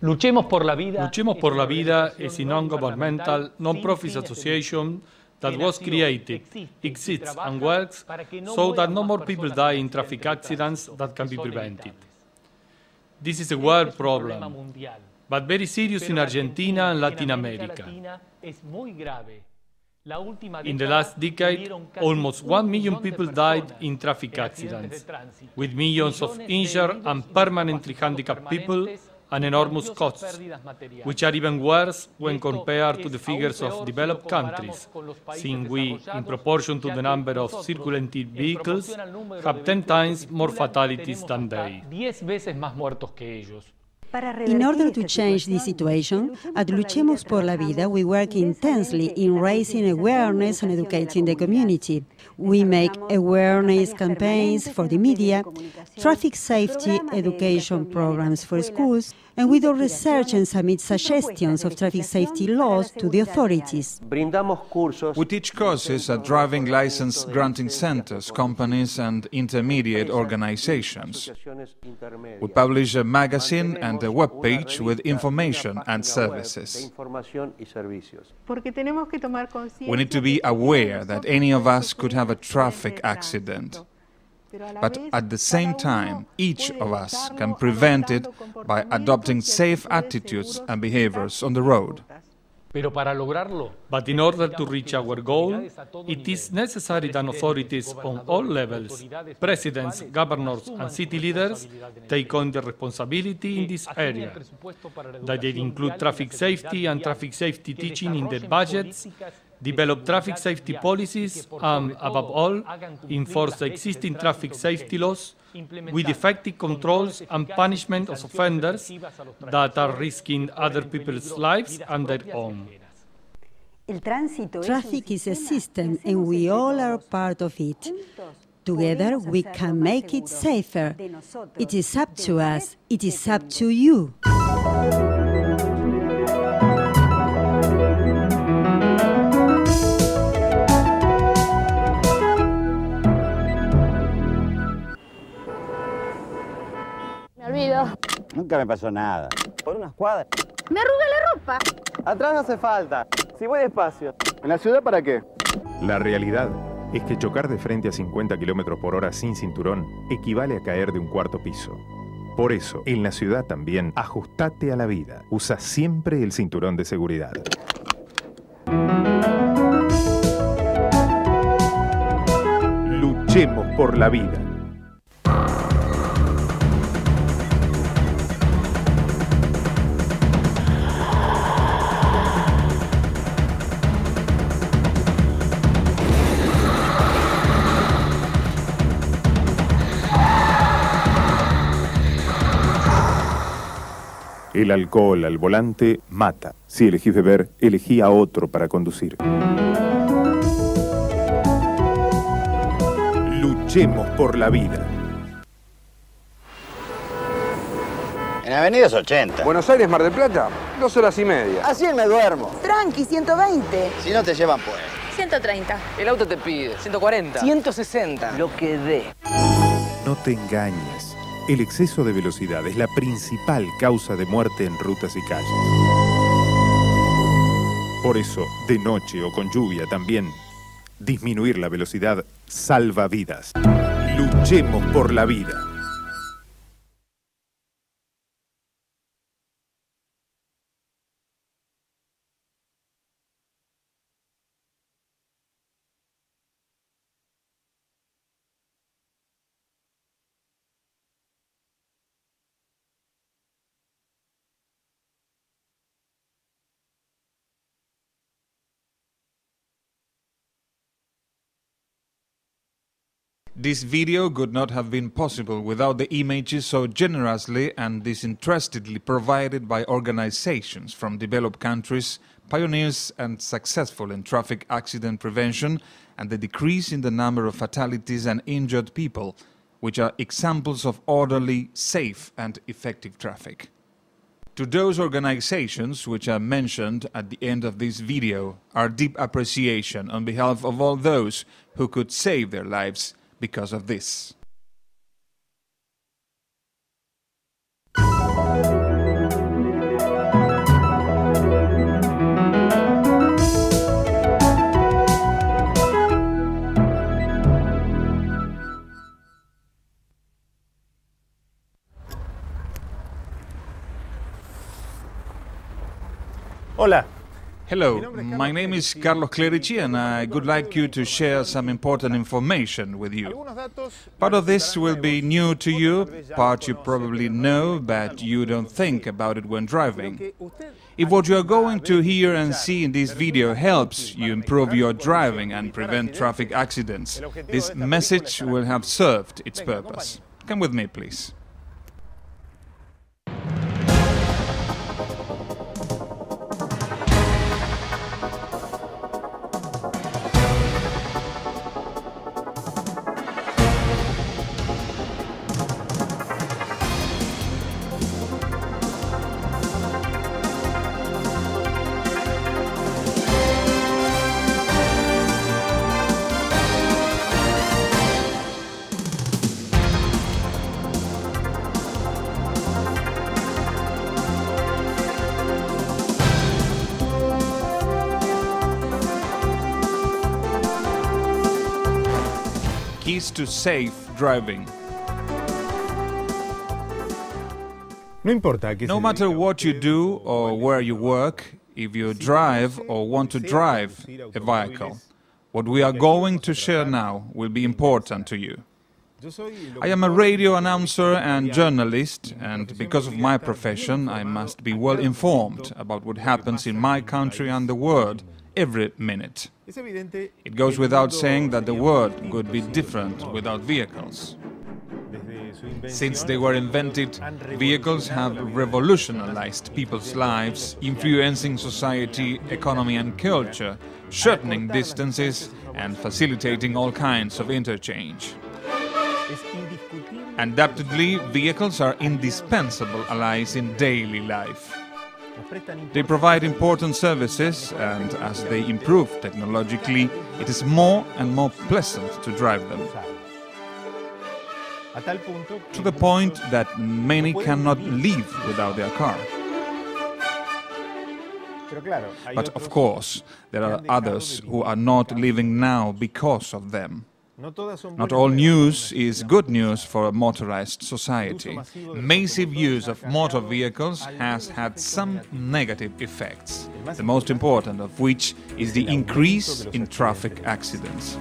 Luchemos por la Vida is a non-governmental, non-profit association that was created, exists and works so that no more people die in traffic accidents that can be prevented. This is a world problem, but very serious in Argentina and Latin America. In the last decade, almost 1 million people died in traffic accidents, with millions of injured and permanently handicapped people and enormous costs, which are even worse when compared to the figures of developed countries, since we, in proportion to the number of circulating vehicles, have 10 times more fatalities than they. In order to change this situation, at Luchemos por la Vida, we work intensely in raising awareness and educating the community. We make awareness campaigns for the media, traffic safety education programs for schools, and we do research and submit suggestions of traffic safety laws to the authorities. We teach courses at driving license granting centers, companies, and intermediate organizations. We publish a magazine and a webpage with information and services. We need to be aware that any of us could have a traffic accident. But at the same time, each of us can prevent it by adopting safe attitudes and behaviors on the road. But in order to reach our goal, it is necessary that authorities on all levels, presidents, governors, and city leaders, take on the responsibility in this area, that they include traffic safety and traffic safety teaching in their budgets, develop traffic safety policies, and, above all, enforce the existing traffic safety laws with effective controls and punishment of offenders that are risking other people's lives and their own. Traffic is a system, and we all are part of it. Together, we can make it safer. It is up to us. It is up to you. Nunca me pasó nada. Por unas cuadras. Me arrugué la ropa. Atrás no hace falta. Si voy despacio. ¿En la ciudad para qué? La realidad es que chocar de frente a 50 km por hora sin cinturón equivale a caer de un cuarto piso. Por eso, en la ciudad también, ajustate a la vida. Usa siempre el cinturón de seguridad. Luchemos por la vida. El alcohol al volante mata. Si elegís beber, elegí a otro para conducir. Luchemos por la vida. En Avenida 80. Buenos Aires, Mar del Plata, 2 horas y media. Así me duermo. Tranqui, 120. Si no te llevan, pues. 130. El auto te pide 140. 160. Lo que dé. No te engañes. El exceso de velocidad es la principal causa de muerte en rutas y calles. Por eso, de noche o con lluvia también, disminuir la velocidad salva vidas. Luchemos por la vida. This video could not have been possible without the images so generously and disinterestedly provided by organizations from developed countries, pioneers and successful in traffic accident prevention, and the decrease in the number of fatalities and injured people, which are examples of orderly, safe and effective traffic. To those organizations which are mentioned at the end of this video, our deep appreciation on behalf of all those who could save their lives because of this. Hola. Hello, my name is Carlos Clerici and I would like you to share some important information with you. Part of this will be new to you, part you probably know, but you don't think about it when driving. If what you are going to hear and see in this video helps you improve your driving and prevent traffic accidents, this message will have served its purpose. Come with me, please. Keys to safe driving. No matter what you do or where you work, if you drive or want to drive a vehicle, what we are going to share now will be important to you. I am a radio announcer and journalist, and because of my profession, I must be well informed about what happens in my country and the world every minute. It goes without saying that the world would be different without vehicles. Since they were invented, vehicles have revolutionized people's lives, influencing society, economy and culture, shortening distances and facilitating all kinds of interchange. Undoubtedly, vehicles are indispensable allies in daily life. They provide important services, and as they improve technologically, it is more and more pleasant to drive them. To the point that many cannot live without their car. But of course, there are others who are not living now because of them. Not all news is good news for a motorized society. Massive use of motor vehicles has had some negative effects, the most important of which is the increase in traffic accidents.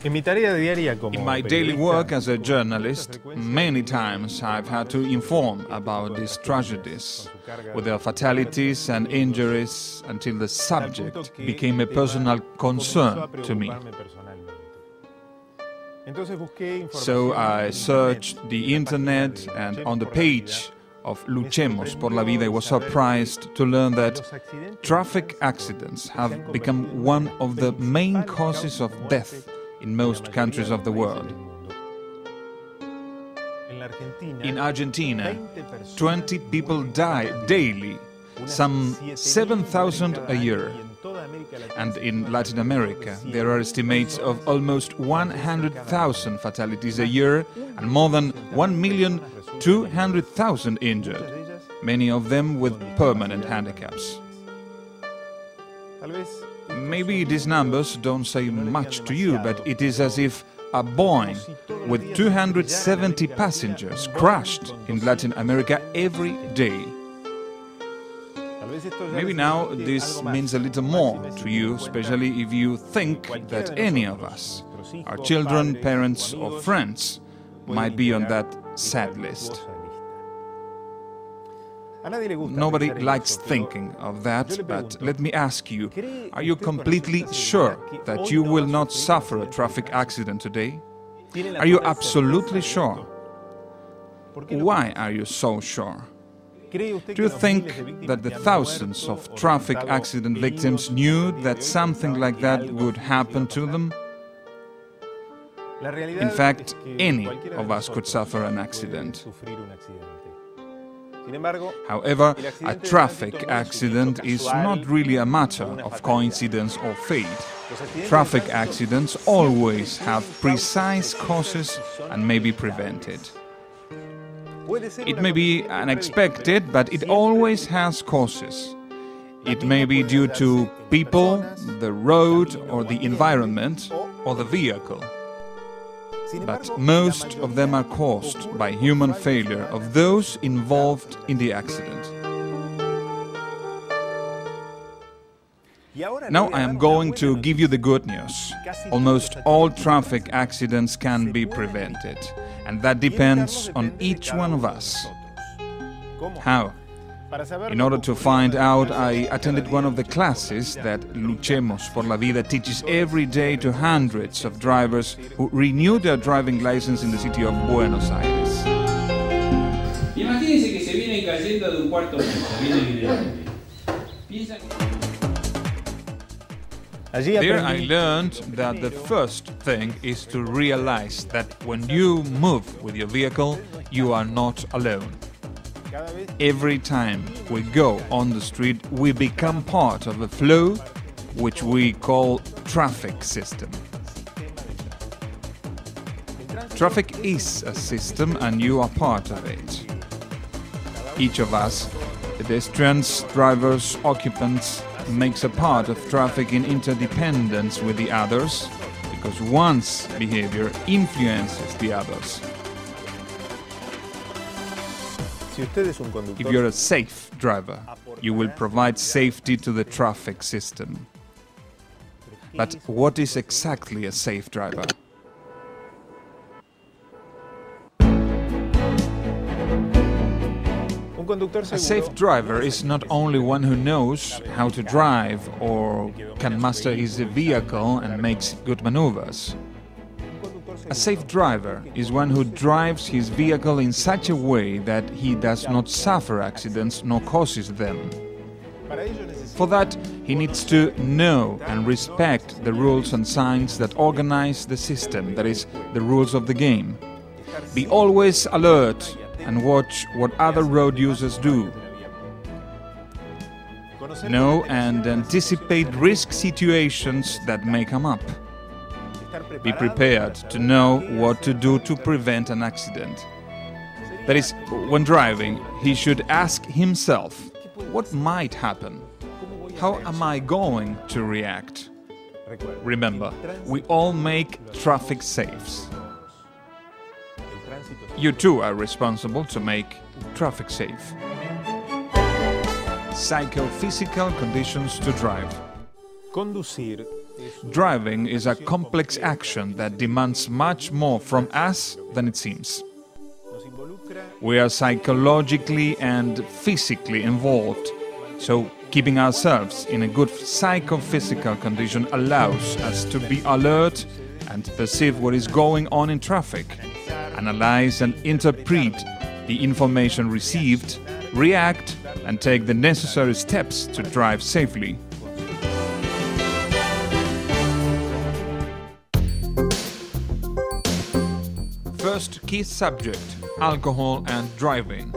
In my daily work as a journalist, many times I've had to inform about these tragedies, with their fatalities and injuries, until the subject became a personal concern to me. So I searched the internet, and on the page of Luchemos por la Vida I was surprised to learn that traffic accidents have become one of the main causes of death in most countries of the world. In Argentina, 20 people die daily, some 7,000 a year. And in Latin America, there are estimates of almost 100,000 fatalities a year and more than 1,200,000 injured, many of them with permanent handicaps. Maybe these numbers don't say much to you, but it is as if a Boeing with 270 passengers crashed in Latin America every day. Maybe now this means a little more to you, especially if you think that any of us, our children, parents or friends, might be on that sad list. Nobody likes thinking of that, but let me ask you, are you completely sure that you will not suffer a traffic accident today? Are you absolutely sure? Why are you so sure? Do you think that the thousands of traffic accident victims knew that something like that would happen to them? In fact, any of us could suffer an accident. However, a traffic accident is not really a matter of coincidence or fate. Traffic accidents always have precise causes and may be prevented. It may be unexpected, but it always has causes. It may be due to people, the road, or the environment, or the vehicle. But most of them are caused by human failure of those involved in the accident. Now I am going to give you the good news. Almost all traffic accidents can be prevented, and that depends on each one of us. How? In order to find out, I attended one of the classes that Luchemos por la Vida teaches every day to hundreds of drivers who renew their driving license in the city of Buenos Aires. Imagínense que se vienen cayendo de un cuarto piso, vienen liderando. There I learned that the first thing is to realize that when you move with your vehicle, you are not alone. Every time we go on the street, we become part of a flow which we call traffic system. Traffic is a system and you are part of it. Each of us, pedestrians, drivers, occupants, makes a part of traffic in interdependence with the others, because one's behavior influences the others. If you're a safe driver, you will provide safety to the traffic system. But what is exactly a safe driver? A safe driver is not only one who knows how to drive or can master his vehicle and makes good maneuvers. A safe driver is one who drives his vehicle in such a way that he does not suffer accidents nor causes them. For that, he needs to know and respect the rules and signs that organize the system, that is, the rules of the game. Be always alert and watch what other road users do. Know and anticipate risk situations that may come up. Be prepared to know what to do to prevent an accident. That is, when driving, he should ask himself, what might happen? How am I going to react? Remember, we all make traffic safes. You too are responsible to make traffic safe. Psychophysical conditions to drive. Driving is a complex action that demands much more from us than it seems. We are psychologically and physically involved, so keeping ourselves in a good psychophysical condition allows us to be alert and perceive what is going on in traffic, analyze and interpret the information received, react and take the necessary steps to drive safely. First key subject: alcohol and driving.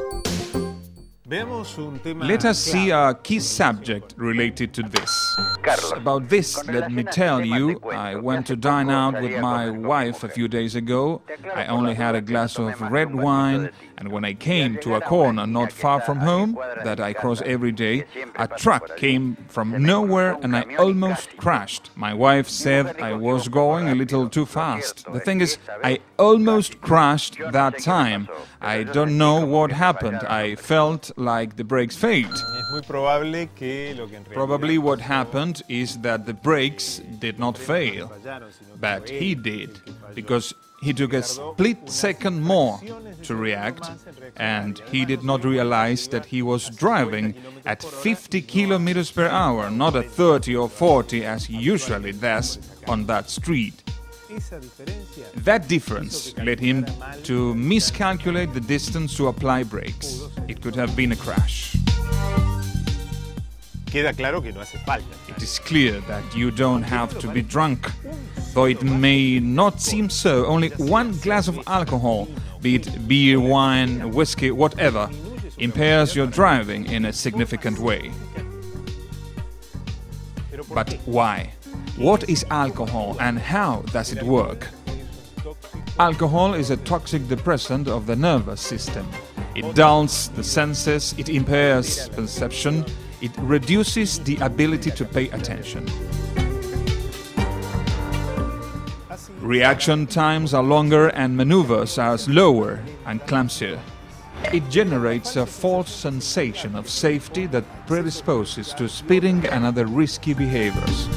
Let us see a key subject related to this. About this, let me tell you, I went to dine out with my wife a few days ago. I only had a glass of red wine, and when I came to a corner not far from home, that I cross every day, a truck came from nowhere and I almost crashed. My wife said I was going a little too fast. The thing is, I almost crashed that time. I don't know what happened. I felt like the brakes failed. Probably what happened is that the brakes did not fail, but he did, because He took a split second more to react, and he did not realize that he was driving at 50 kilometers per hour, not at 30 or 40 as he usually does on that street. That difference led him to miscalculate the distance to apply brakes. It could have been a crash. It is clear that you don't have to be drunk. Though it may not seem so, only one glass of alcohol, be it beer, wine, whiskey, whatever, impairs your driving in a significant way. But why? What is alcohol and how does it work? Alcohol is a toxic depressant of the nervous system. It dulls the senses, it impairs perception, it reduces the ability to pay attention. Reaction times are longer and maneuvers are slower and clumsier. It generates a false sensation of safety that predisposes to speeding and other risky behaviors.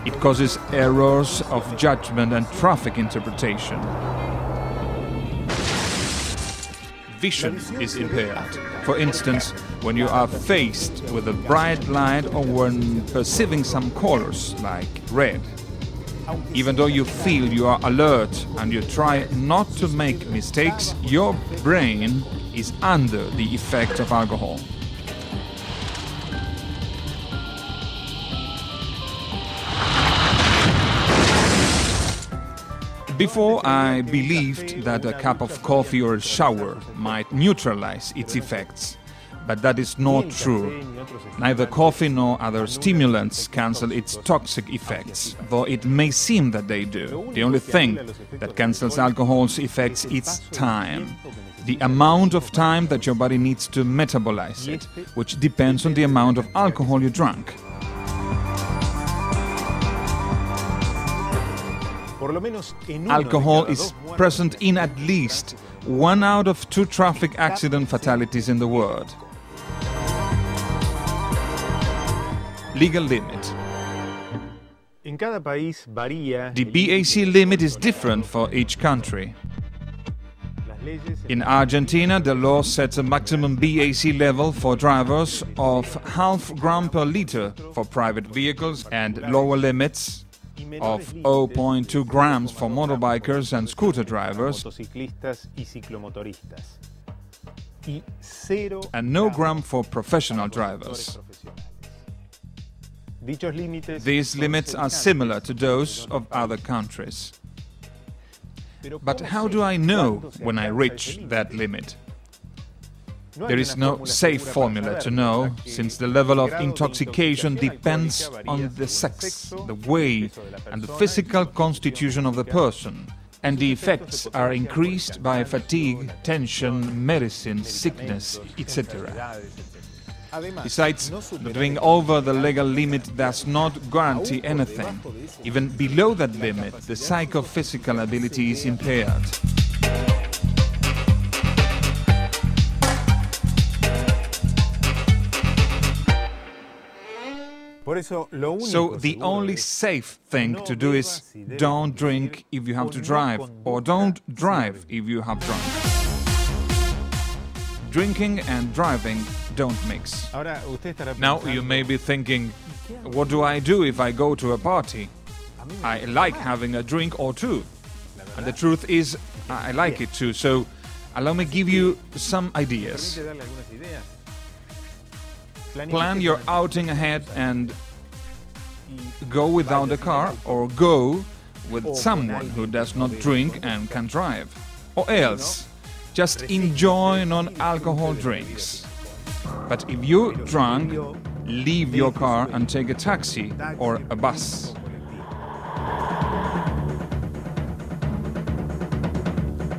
It causes errors of judgment and traffic interpretation. Vision is impaired. For instance, when you are faced with a bright light or when perceiving some colors like red. Even though you feel you are alert and you try not to make mistakes, your brain is under the effect of alcohol. Before, I believed that a cup of coffee or a shower might neutralize its effects, but that is not true. Neither coffee nor other stimulants cancel its toxic effects, though it may seem that they do. The only thing that cancels alcohol's effects is time. The amount of time that your body needs to metabolize it, which depends on the amount of alcohol you drank. Alcohol is present in at least 1 out of 2 traffic accident fatalities in the world. Legal limit. The BAC limit is different for each country. In Argentina, the law sets a maximum BAC level for drivers of half gram per liter for private vehicles and lower limits of 0.2 grams for motorbikers and scooter drivers, and no gram for professional drivers. These limits are similar to those of other countries. But how do I know when I reach that limit? There is no safe formula to know, since the level of intoxication depends on the sex, the weight, and the physical constitution of the person, and the effects are increased by fatigue, tension, medicine, sickness, etc. Besides, going over the legal limit does not guarantee anything. Even below that limit, the psychophysical ability is impaired. So the only safe thing to do is don't drink if you have to drive, or don't drive if you have drunk. Drinking and driving don't mix. Now you may be thinking, what do I do if I go to a party? I like having a drink or two. And the truth is, I like it too, so allow me give you some ideas. Plan your outing ahead and go without a car, or go with someone who does not drink and can drive. Or else, just enjoy non-alcohol drinks. But if you're drunk, leave your car and take a taxi or a bus.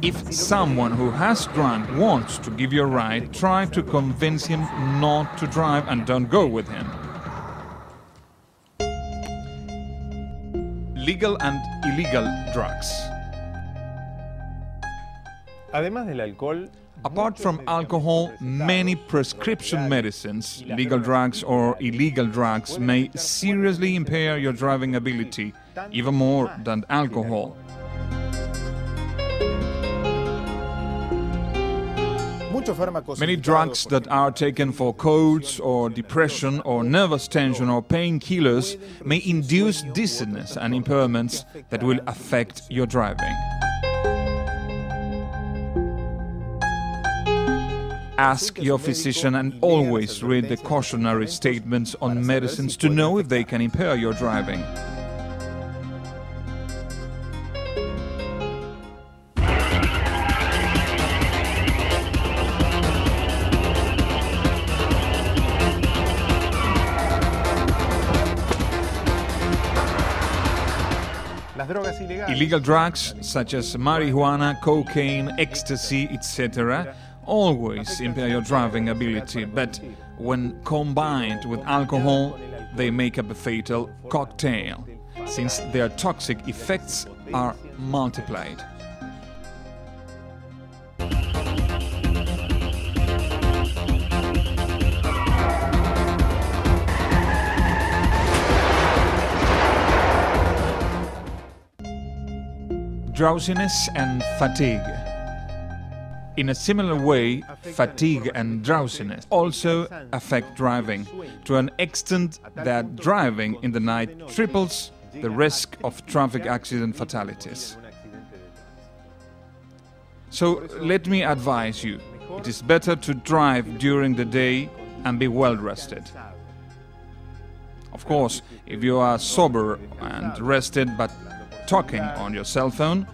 If someone who has drunk wants to give you a ride, try to convince him not to drive and don't go with him. Legal and illegal drugs. Apart from alcohol, many prescription medicines, legal drugs or illegal drugs, may seriously impair your driving ability, even more than alcohol. Many drugs that are taken for colds or depression or nervous tension or painkillers may induce dizziness and impairments that will affect your driving. Ask your physician and always read the cautionary statements on medicines to know if they can impair your driving. Illegal drugs such as marijuana, cocaine, ecstasy, etc. always impair your driving ability, but when combined with alcohol, they make up a fatal cocktail, since their toxic effects are multiplied. Drowsiness and fatigue. In a similar way, fatigue and drowsiness also affect driving, to an extent that driving in the night triples the risk of traffic accident fatalities. So let me advise you, it is better to drive during the day and be well rested. Of course, if you are sober and rested but talking on your cell phone,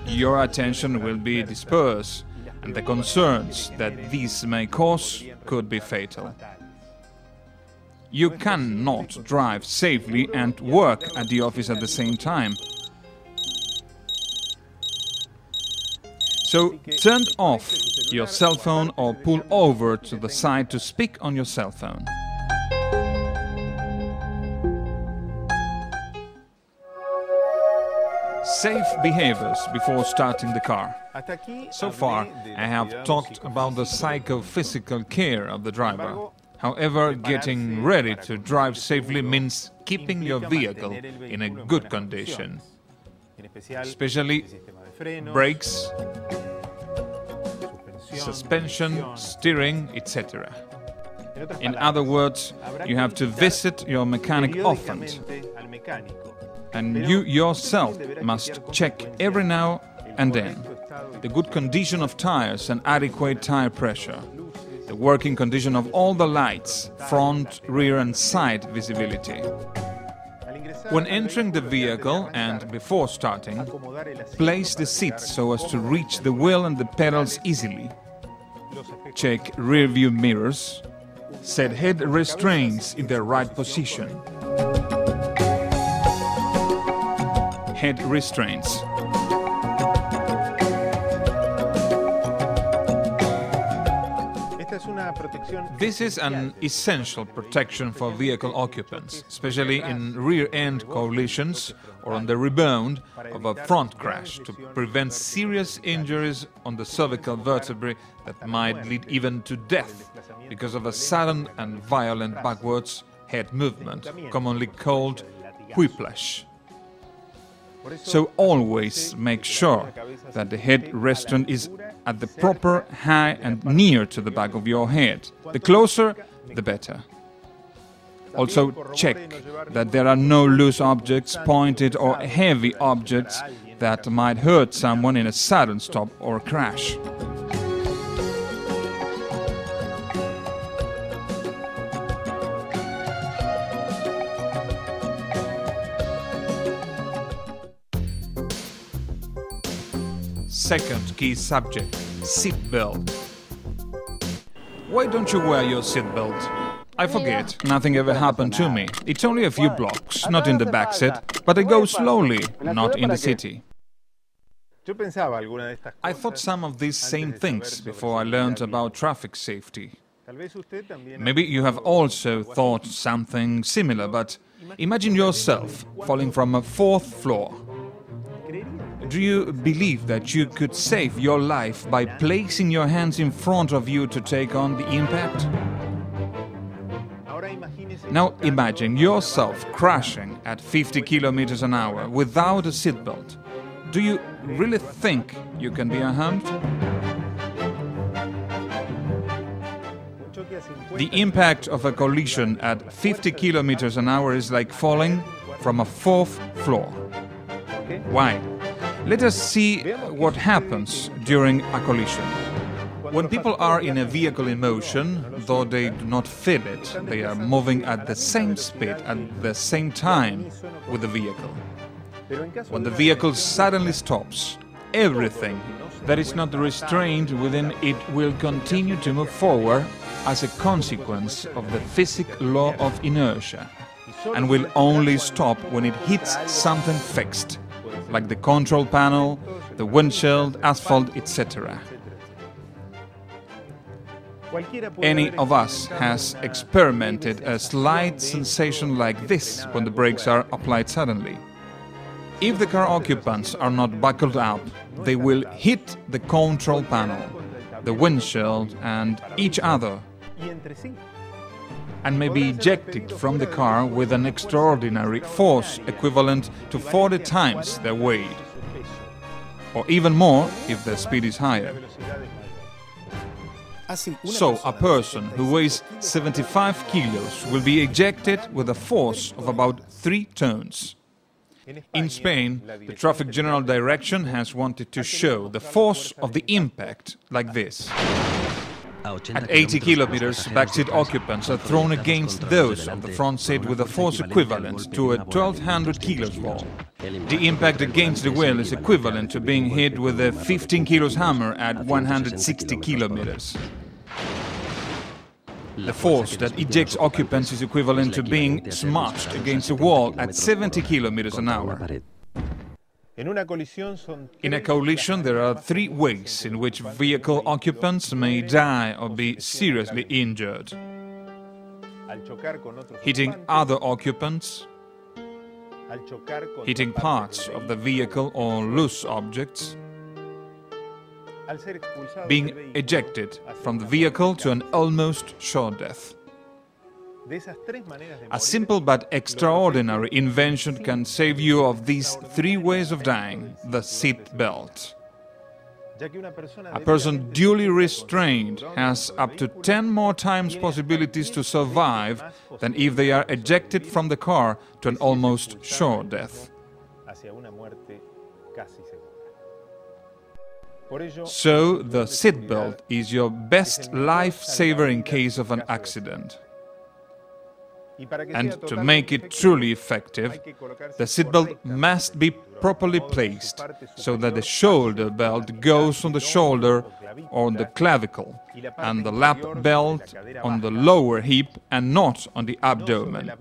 your attention will be dispersed, and the concerns that this may cause could be fatal. You cannot drive safely and work at the office at the same time. So turn off your cell phone or pull over to the side to speak on your cell phone. Safe behaviors before starting the car. So far, I have talked about the psychophysical care of the driver. However, getting ready to drive safely means keeping your vehicle in a good condition, especially brakes, suspension, steering, etc. In other words, you have to visit your mechanic often. And you yourself must check every now and then the good condition of tires and adequate tire pressure, the working condition of all the lights, front, rear and side visibility. When entering the vehicle and before starting, place the seat so as to reach the wheel and the pedals easily. Check rear view mirrors. Set head restraints in their right position. Head restraints. This is an essential protection for vehicle occupants, especially in rear-end collisions or on the rebound of a front crash, to prevent serious injuries on the cervical vertebrae that might lead even to death because of a sudden and violent backwards head movement, commonly called whiplash. So always make sure that the head restraint is at the proper height and near to the back of your head. The closer, the better. Also check that there are no loose objects, pointed or heavy objects that might hurt someone in a sudden stop or crash. Second key subject, seatbelt. Why don't you wear your seatbelt? I forget, nothing ever happened to me. It's only a few blocks, not in the backseat, but I go slowly, not in the city. I thought some of these same things before I learned about traffic safety. Maybe you have also thought something similar, but imagine yourself falling from a 4th floor. Do you believe that you could save your life by placing your hands in front of you to take on the impact? Now imagine yourself crashing at 50 kilometers an hour without a seatbelt. Do you really think you can be unharmed? The impact of a collision at 50 kilometers an hour is like falling from a fourth floor. Why? Let us see what happens during a collision. When people are in a vehicle in motion, though they do not feel it, they are moving at the same speed at the same time with the vehicle. When the vehicle suddenly stops, everything that is not restrained within it will continue to move forward as a consequence of the physical law of inertia, and will only stop when it hits something fixed, like the control panel, the windshield, asphalt, etc. Any of us has experimented a slight sensation like this when the brakes are applied suddenly. If the car occupants are not buckled up, they will hit the control panel, the windshield and each other, and may be ejected from the car with an extraordinary force equivalent to 40 times their weight, or even more if their speed is higher. So, a person who weighs 75 kilos will be ejected with a force of about 3 tons. In Spain, the Traffic General Direction has wanted to show the force of the impact like this. At 80 kilometers, backseat occupants are thrown against those of the front seat with a force equivalent to a 1200 kilos ball. The impact against the wheel is equivalent to being hit with a 15 kilos hammer at 160 kilometers. The force that ejects occupants is equivalent to being smashed against a wall at 70 kilometers an hour. In a collision, there are 3 ways in which vehicle occupants may die or be seriously injured: hitting other occupants, hitting parts of the vehicle or loose objects, being ejected from the vehicle to an almost sure death. A simple but extraordinary invention can save you of these 3 ways of dying: the seat belt. A person duly restrained has up to 10 more times possibilities to survive than if they are ejected from the car to an almost sure death. So, the seatbelt is your best lifesaver in case of an accident. And to make it truly effective, the seatbelt must be properly placed so that the shoulder belt goes on the shoulder or the clavicle, and the lap belt on the lower hip and not on the abdomen,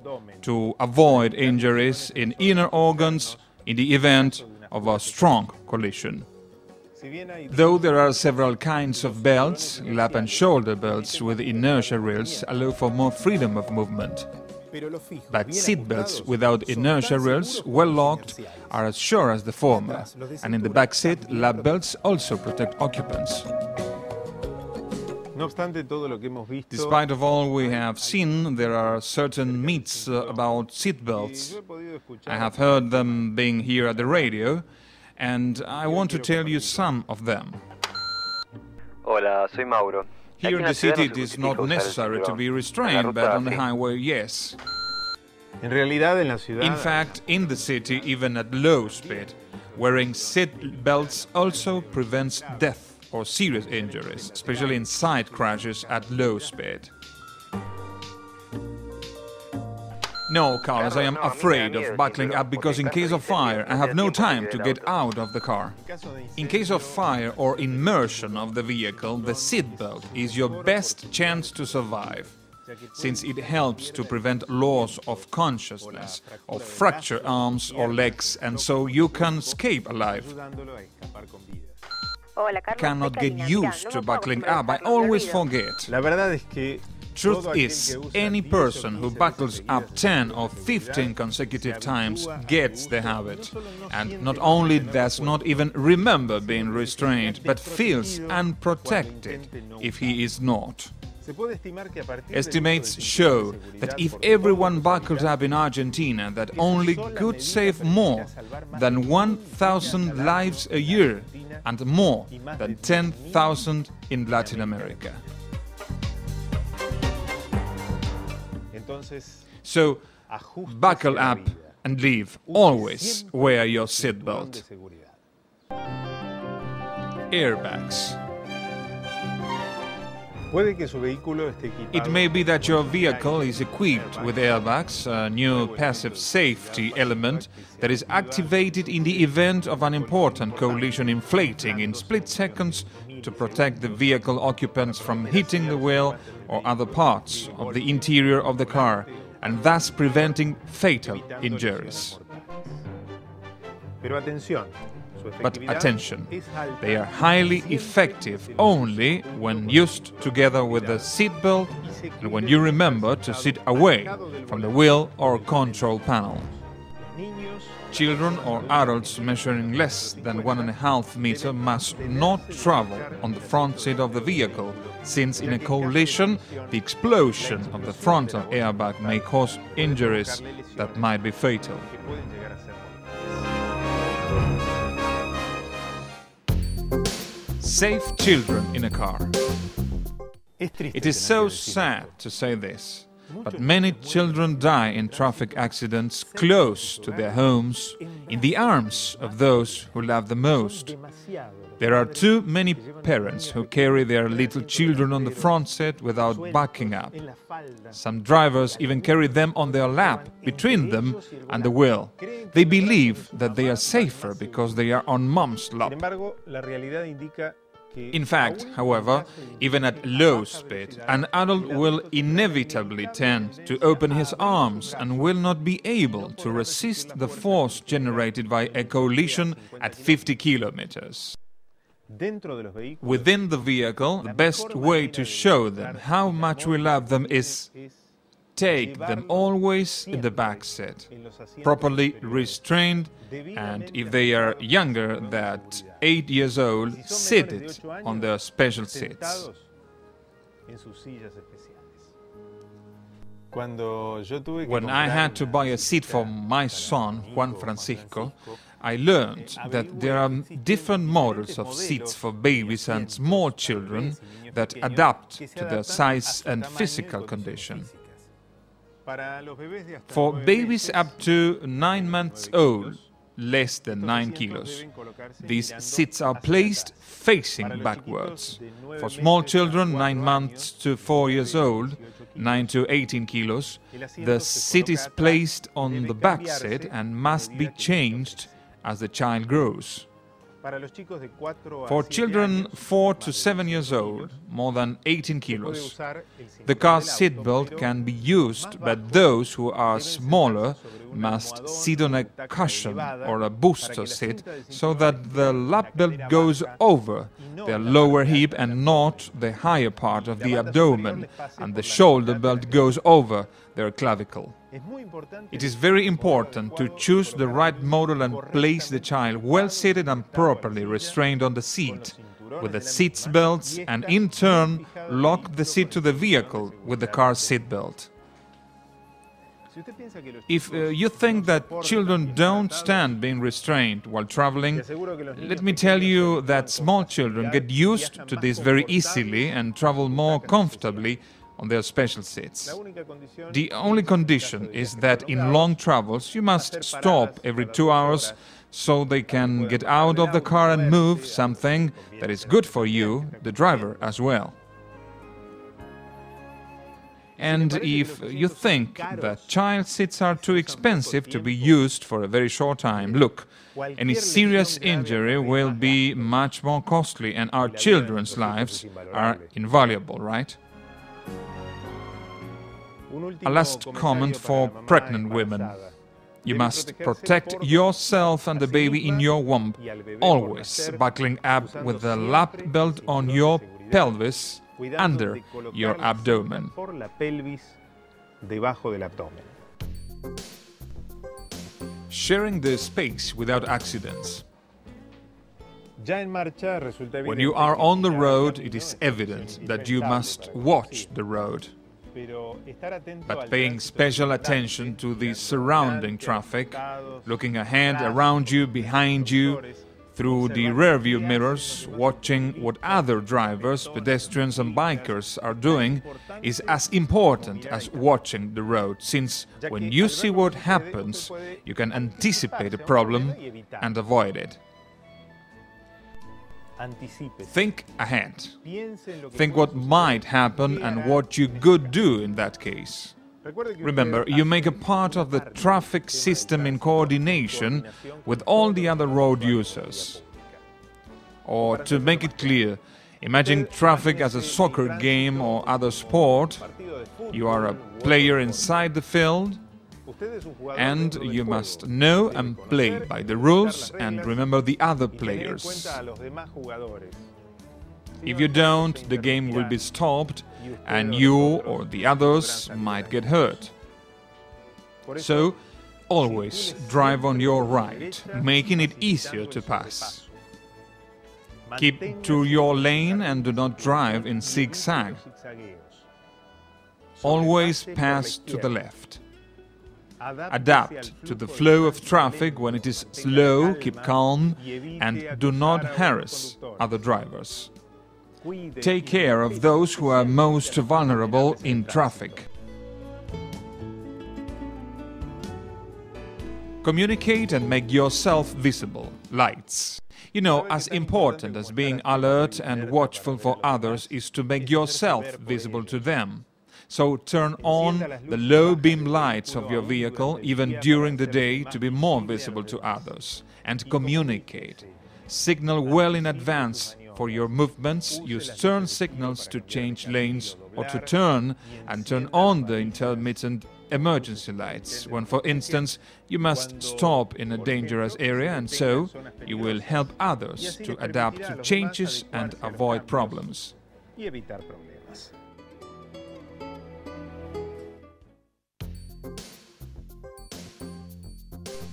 to avoid injuries in inner organs in the event of a strong collision. Though there are several kinds of belts, lap and shoulder belts with inertia rails allow for more freedom of movement. But seat belts without inertia rails, well locked, are as sure as the former, and in the back seat, lap belts also protect occupants. Despite of all we have seen, there are certain myths about seat belts. I have heard them being here at the radio, and I want to tell you some of them. Hola, soy Mauro. Here in the city it is not necessary to be restrained, but on the highway, yes. In fact, in the city, even at low speed, wearing seat belts also prevents death or serious injuries, especially in side crashes at low speed. No, Carlos, I am afraid of buckling up because in case of fire, I have no time to get out of the car. In case of fire or immersion of the vehicle, the seatbelt is your best chance to survive, since it helps to prevent loss of consciousness, or fracture arms or legs, and so you can escape alive. I cannot get used to buckling up, I always forget. truth is, any person who buckles up 10 or 15 consecutive times gets the habit, and not only does not even remember being restrained, but feels unprotected if he is not. Estimates show that if everyone buckles up in Argentina, that only could save more than 1,000 lives a year and more than 10,000 in Latin America. So, buckle up and leave. Always wear your seatbelt. Airbags. It may be that your vehicle is equipped with airbags, a new passive safety element that is activated in the event of an important collision, inflating in split seconds to protect the vehicle occupants from hitting the wheel or other parts of the interior of the car, and thus preventing fatal injuries. But attention, they are highly effective only when used together with the seatbelt and when you remember to sit away from the wheel or control panel. Children or adults measuring less than 1.5 meters must not travel on the front seat of the vehicle, since in a collision, the explosion of the frontal airbag may cause injuries that might be fatal. Save children in a car. It is so sad to say this, but many children die in traffic accidents close to their homes, in the arms of those who love them most. There are too many parents who carry their little children on the front seat without backing up. Some drivers even carry them on their lap, between them and the wheel. They believe that they are safer because they are on mom's lap. In fact, however, even at low speed, an adult will inevitably tend to open his arms and will not be able to resist the force generated by a collision at 50 kilometers. Within the vehicle, the best way to show them how much we love them is take them always in the back seat, properly restrained, and if they are younger than 8 years old, seated on their special seats. When I had to buy a seat for my son, Juan Francisco, I learned that there are different models of seats for babies and small children that adapt to their size and physical condition. For babies up to 9 months old, less than 9 kilos, these seats are placed facing backwards. For small children 9 months to 4 years old, 9 to 18 kilos, the seat is placed on the back seat and must be changed as the child grows. For children 4 to 7 years old, more than 18 kilos, the car seatbelt can be used, but those who are smaller must sit on a cushion or a booster seat so that the lap belt goes over their lower hip and not the higher part of the abdomen, and the shoulder belt goes over their clavicle. It is very important to choose the right model and place the child well seated and properly restrained on the seat with the seat belts, and in turn lock the seat to the vehicle with the car seat belt. If you think that children don't stand being restrained while traveling, let me tell you that small children get used to this very easily and travel more comfortably on their special seats. The only condition is that in long travels you must stop every 2 hours so they can get out of the car and move, something that is good for you, the driver, as well. And if you think that child seats are too expensive to be used for a very short time, look, any serious injury will be much more costly, and our children's lives are invaluable, right? A last comment for pregnant women. You must protect yourself and the baby in your womb, always buckling up with the lap belt on your pelvis under your abdomen. Por la pelvis, debajo del abdomen. Sharing the space without accidents. Ya en marcha resulta When you are on the road, it is evident that you must watch the road. But paying special attention to the surrounding traffic, looking ahead, around you, behind you, through the rearview mirrors, watching what other drivers, pedestrians and bikers are doing is as important as watching the road, since when you see what happens, you can anticipate a problem and avoid it. Think ahead. Think what might happen and what you could do in that case. Remember, you make a part of the traffic system in coordination with all the other road users. Or to make it clear, imagine traffic as a soccer game or other sport. You are a player inside the field, and you must know and play by the rules and remember the other players. If you don't, the game will be stopped and you or the others might get hurt. So, always drive on your right, making it easier to pass. Keep to your lane and do not drive in zigzag. Always pass to the left. Adapt to the flow of traffic. When it is slow, keep calm and do not harass other drivers. Take care of those who are most vulnerable in traffic. Communicate and make yourself visible. Lights. You know, as important as being alert and watchful for others is to make yourself visible to them. So turn on the low beam lights of your vehicle even during the day to be more visible to others. And communicate. Signal well in advance for your movements. Use turn signals to change lanes or to turn and turn on the intermittent emergency lights when, for instance, you must stop in a dangerous area, and so you will help others to adapt to changes and avoid problems.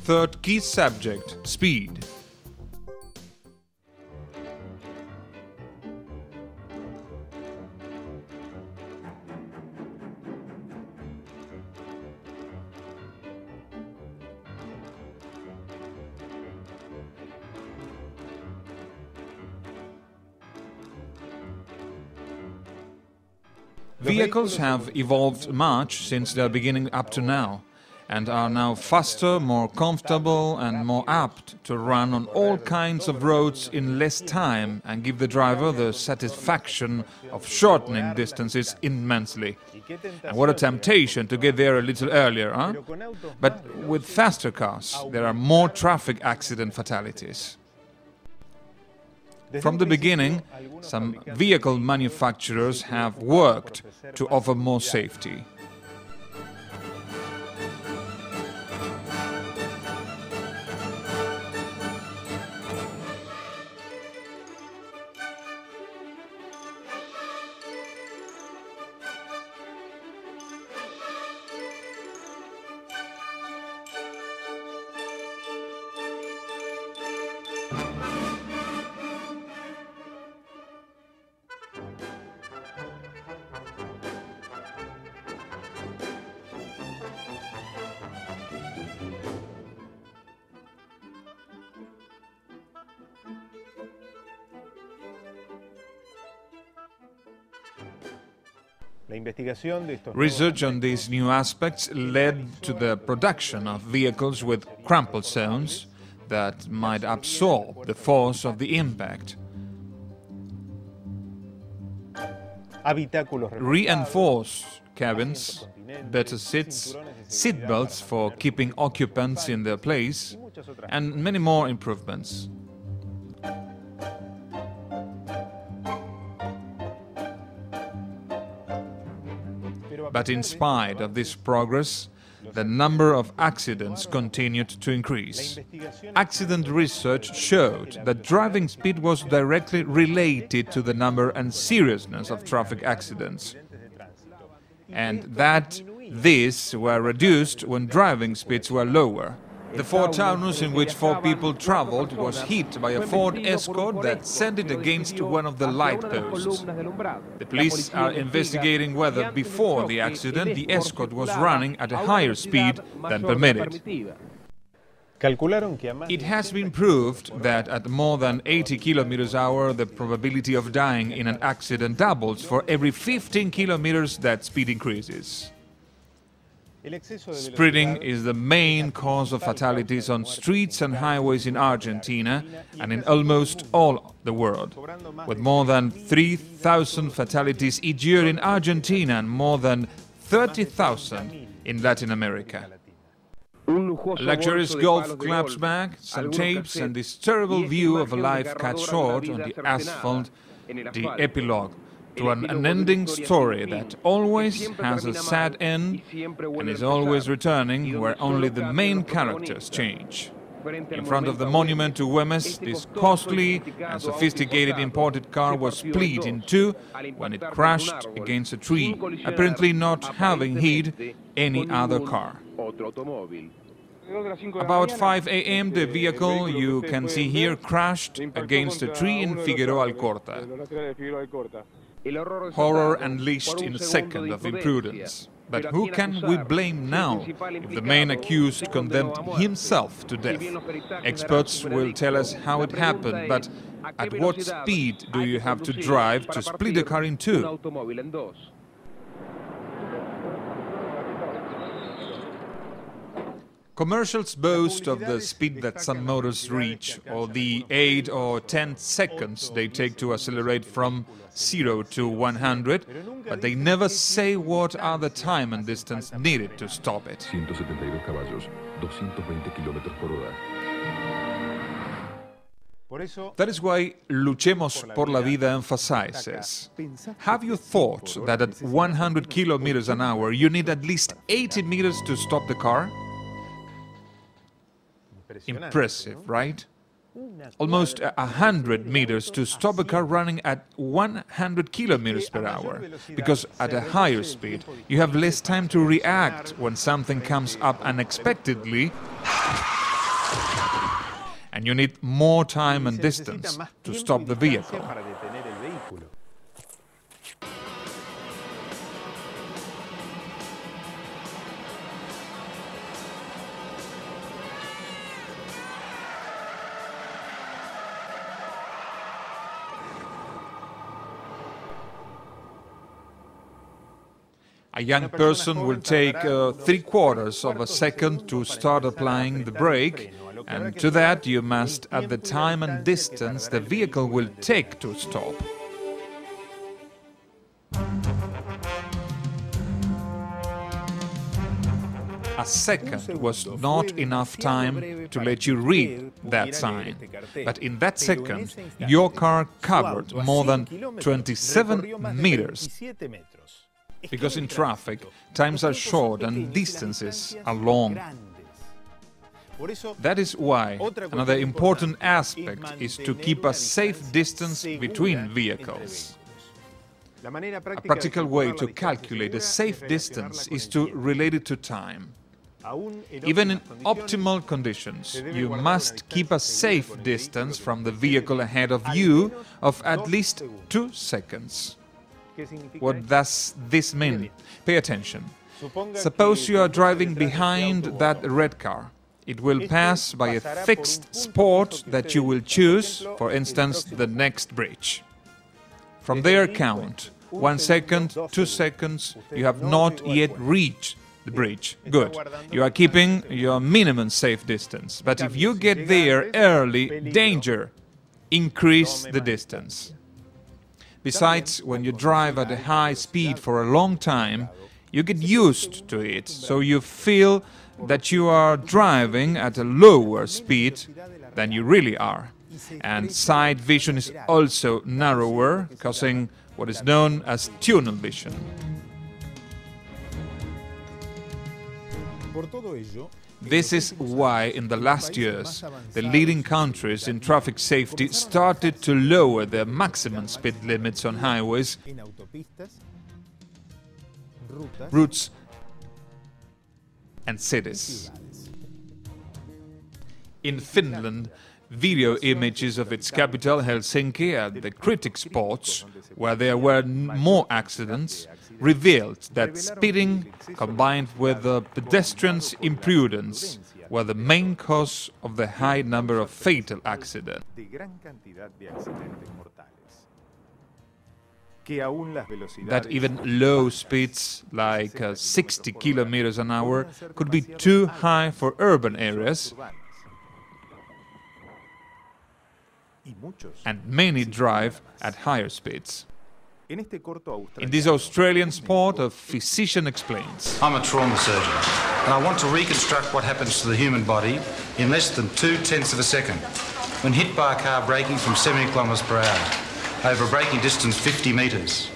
Third key subject, speed. Vehicles have evolved much since their beginning up to now, and are now faster, more comfortable and more apt to run on all kinds of roads in less time and give the driver the satisfaction of shortening distances immensely. And what a temptation to get there a little earlier, huh? But with faster cars, there are more traffic accident fatalities. From the beginning, some vehicle manufacturers have worked to offer more safety. Research on these new aspects led to the production of vehicles with crumple zones that might absorb the force of the impact. Reinforced cabins, better seats, seat belts for keeping occupants in their place, and many more improvements. But in spite of this progress, the number of accidents continued to increase. Accident research showed that driving speed was directly related to the number and seriousness of traffic accidents, and that these were reduced when driving speeds were lower. The Ford Taunus in which 4 people traveled was hit by a Ford Escort that sent it against one of the light posts. The police are investigating whether before the accident the Escort was running at a higher speed than permitted. It has been proved that at more than 80 km/h the probability of dying in an accident doubles for every 15 km that speed increases. Speeding is the main cause of fatalities on streets and highways in Argentina and in almost all the world, with more than 3,000 fatalities each year in Argentina and more than 30,000 in Latin America. A luxurious golf club's bag, some tapes, and this terrible view of a life cut short on the asphalt, the epilogue to an unending story that always has a sad end and is always returning, where only the main characters change. In front of the monument to Güemes, this costly and sophisticated imported car was split in two when it crashed against a tree, apparently not having hit any other car. About 5 a.m. the vehicle you can see here crashed against a tree in Figueroa Alcorta. Horror unleashed in a second of imprudence. But who can we blame now if the main accused condemned himself to death? Experts will tell us how it happened, but at what speed do you have to drive to split a car in two? Commercials boast of the speed that some motors reach, or the 8 or 10 seconds they take to accelerate from 0 to 100, but they never say what are the time and distance needed to stop it. 172 caballos, 220 kilómetros por hora. That is why Luchemos por la Vida emphasizes: have you thought that at 100 kilometers an hour you need at least 80 meters to stop the car? Impressive, right? Almost 100 meters to stop a car running at 100 kilometers per hour, because at a higher speed you have less time to react when something comes up unexpectedly, and you need more time and distance to stop the vehicle. A young person will take 3/4 of a second to start applying the brake, and to that you must add the time and distance the vehicle will take to stop. A second was not enough time to let you read that sign, but in that second your car covered more than 27 meters. Because in traffic, times are short and distances are long. That is why another important aspect is to keep a safe distance between vehicles. A practical way to calculate a safe distance is to relate it to time. Even in optimal conditions, you must keep a safe distance from the vehicle ahead of you of at least 2 seconds. What does this mean? Pay attention. Suppose you are driving behind that red car. It will pass by a fixed spot that you will choose, for instance, the next bridge. From there count. 1 second, 2 seconds, you have not yet reached the bridge. Good. You are keeping your minimum safe distance. But if you get there early, danger. Increase the distance. Besides, when you drive at a high speed for a long time, you get used to it, so you feel that you are driving at a lower speed than you really are. And side vision is also narrower, causing what is known as tunnel vision. This is why in the last years the leading countries in traffic safety started to lower their maximum speed limits on highways, routes and cities. In Finland, video images of its capital, Helsinki, at the critic spots, where there were more accidents, revealed that speeding combined with the pedestrians' imprudence were the main cause of the high number of fatal accidents. That even low speeds, like 60 kilometers an hour, could be too high for urban areas, and many drive at higher speeds. In this Australian sport, a physician explains. I'm a trauma surgeon, and I want to reconstruct what happens to the human body in less than 0.2 of a second when hit by a car braking from 70 kilometres per hour over a braking distance 50 metres.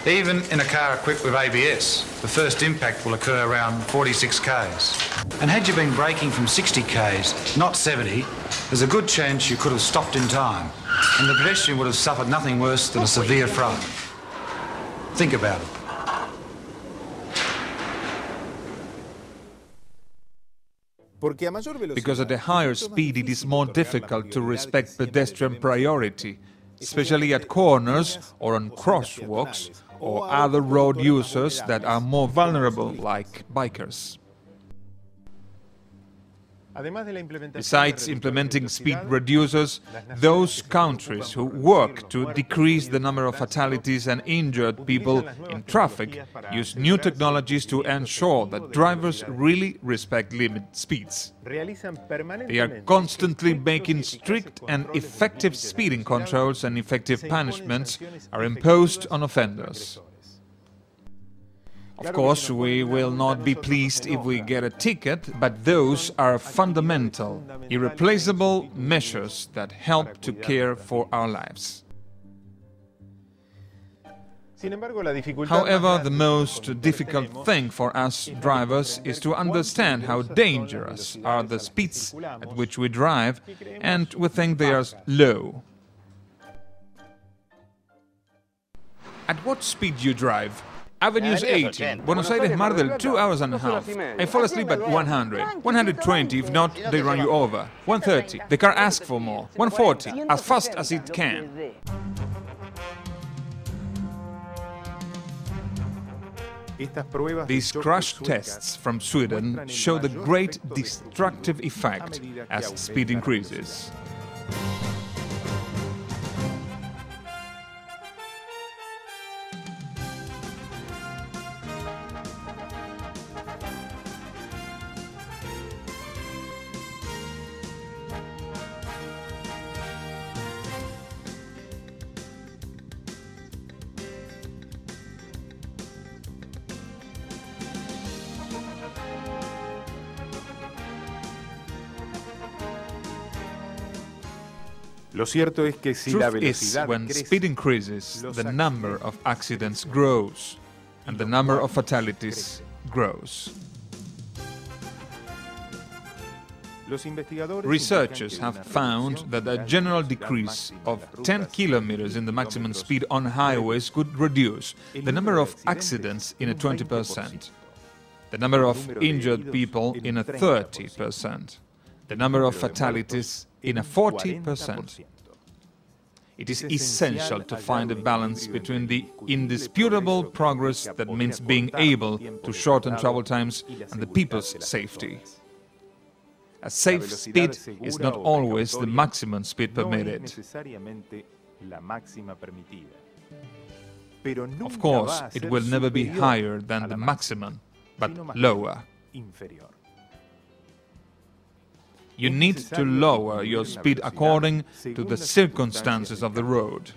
Even in a car equipped with ABS, the first impact will occur around 46 k's. And had you been braking from 60 k's, not 70, there's a good chance you could have stopped in time, and the pedestrian would have suffered nothing worse than a severe fright. Think about it. Because at a higher speed it is more difficult to respect pedestrian priority, especially at corners or on crosswalks or other road users that are more vulnerable, like bikers. Besides implementing speed reducers, those countries who work to decrease the number of fatalities and injured people in traffic use new technologies to ensure that drivers really respect limit speeds. They are constantly making strict and effective speeding controls, and effective punishments are imposed on offenders. Of course, we will not be pleased if we get a ticket, but those are fundamental, irreplaceable measures that help to care for our lives. However, the most difficult thing for us drivers is to understand how dangerous are the speeds at which we drive, and we think they are low. At what speed do you drive? Avenues 18, Buenos Aires Mar del 2 hours and a half. I fall asleep at 100. 120, if not, they run you over. 130, the car asks for more. 140, as fast as it can. These crash tests from Sweden show the great destructive effect as speed increases. Truth is, when speed increases, the number of accidents grows, and the number of fatalities grows. Researchers have found that a general decrease of 10 kilometers in the maximum speed on highways could reduce the number of accidents in a 20%, the number of injured people in a 30%, the number of fatalities in a 40%. It is essential to find a balance between the indisputable progress that means being able to shorten travel times and the people's safety. A safe speed is not always the maximum speed permitted. Of course, it will never be higher than the maximum, but lower. You need to lower your speed according to the circumstances of the road.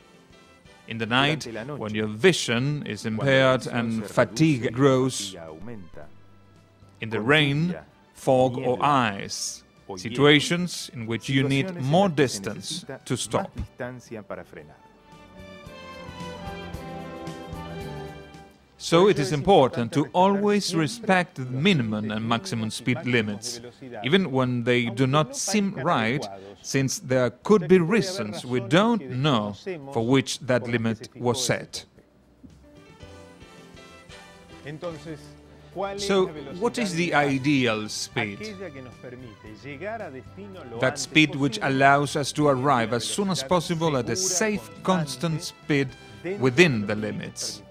In the night, when your vision is impaired and fatigue grows. In the rain, fog or ice, situations in which you need more distance to stop. So it is important to always respect the minimum and maximum speed limits, even when they do not seem right, since there could be reasons we don't know for which that limit was set. So, what is the ideal speed? That speed which allows us to arrive as soon as possible at a safe, constant speed within the limits.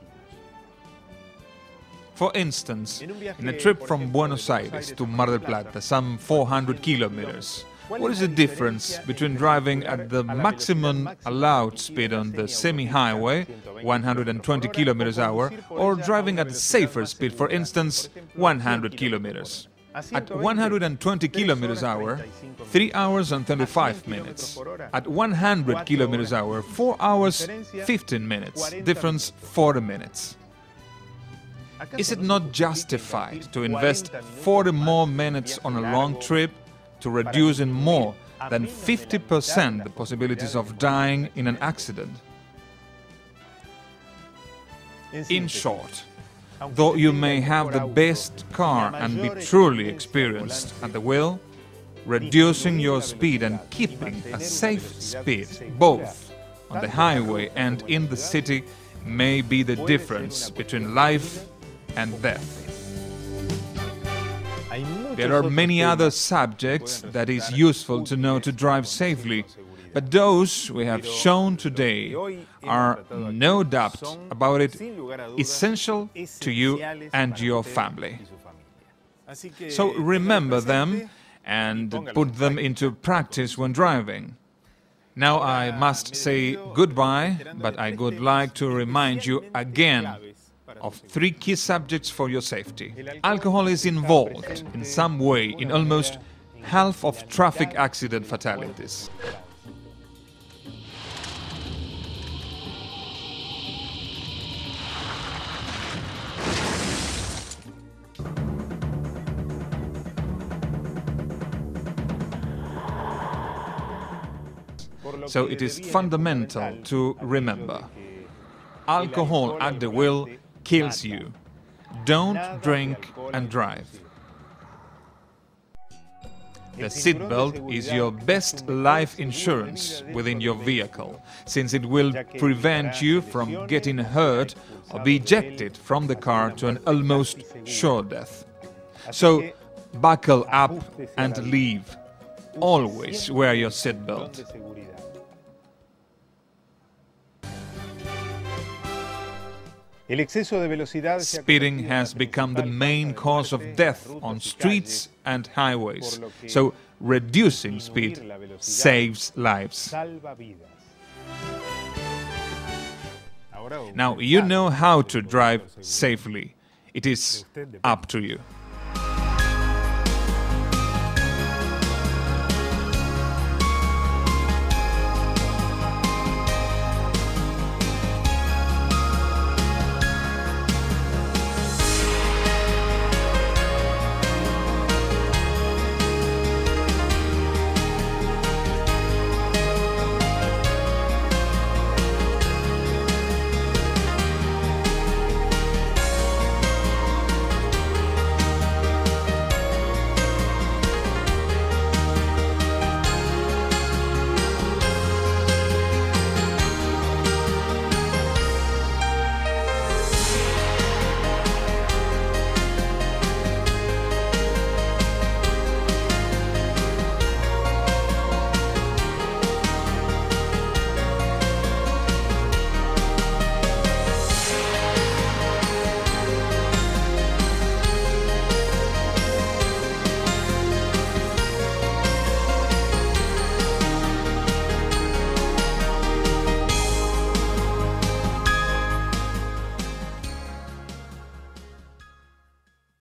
For instance, in a trip from Buenos Aires to Mar del Plata, some 400 kilometers, what is the difference between driving at the maximum allowed speed on the semi-highway, 120 kilometers an hour, or driving at a safer speed, for instance, 100 kilometers? At 120 kilometers an hour, 3 hours and 35 minutes. At 100 kilometers an hour, 4 hours, 15 minutes. Difference 40 minutes. Is it not justified to invest 40 more minutes on a long trip to reduce in more than 50% the possibilities of dying in an accident? In short, though you may have the best car and be truly experienced at the wheel, reducing your speed and keeping a safe speed, both on the highway and in the city, may be the difference between life and death. There are many other subjects that is useful to know to drive safely, but those we have shown today are, no doubt about it, essential to you and your family. So remember them and put them into practice when driving. Now I must say goodbye, but I would like to remind you again of 3 key subjects for your safety. Alcohol is involved in some way in almost half of traffic accident fatalities. So it is fundamental to remember: alcohol at the wheel kills you. Don't drink and drive. The seatbelt is your best life insurance within your vehicle, since it will prevent you from getting hurt or be ejected from the car to an almost sure death. So buckle up and leave. Always wear your seatbelt. Speeding has become the main cause of death on streets and highways, so reducing speed saves lives. Now you know how to drive safely. It is up to you.